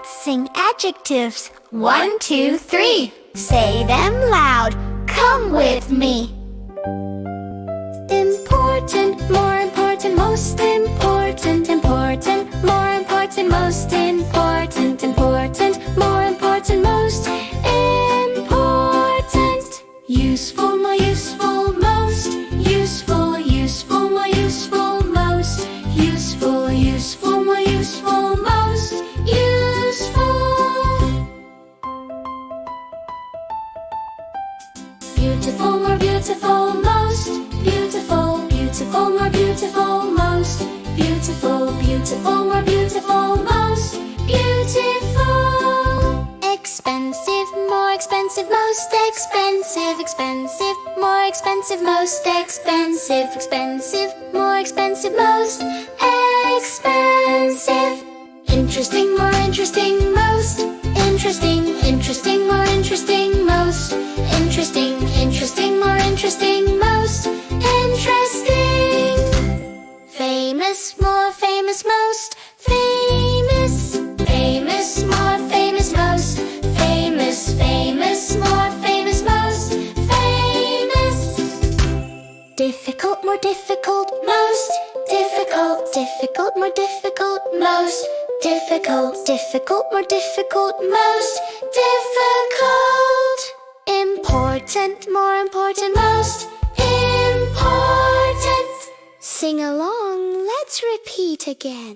Sing adjectives. 1, 2, 3. Say them loud. Come with me. Important, more important, most important, important, more important, most important, important, more important, most important. Useful, more useful, most useful, useful, more useful, most useful, useful, more useful, most useful. Beautiful, more beautiful, most beautiful, beautiful, more beautiful, most beautiful, beautiful, more beautiful, most beautiful. Expensive, more expensive, most expensive, expensive, more expensive, most expensive, expensive, more expensive, most expensive. Interesting, more interesting, most interesting, interesting, more interesting, most interesting, interesting, more interesting, most interesting. Famous, more famous, most famous, famous, more famous, most famous, famous, more famous, most famous. Difficult, more difficult, most difficult, difficult, more difficult, most difficult, difficult, more difficult, most difficult. Important, more important, most important. Sing along, let's repeat again.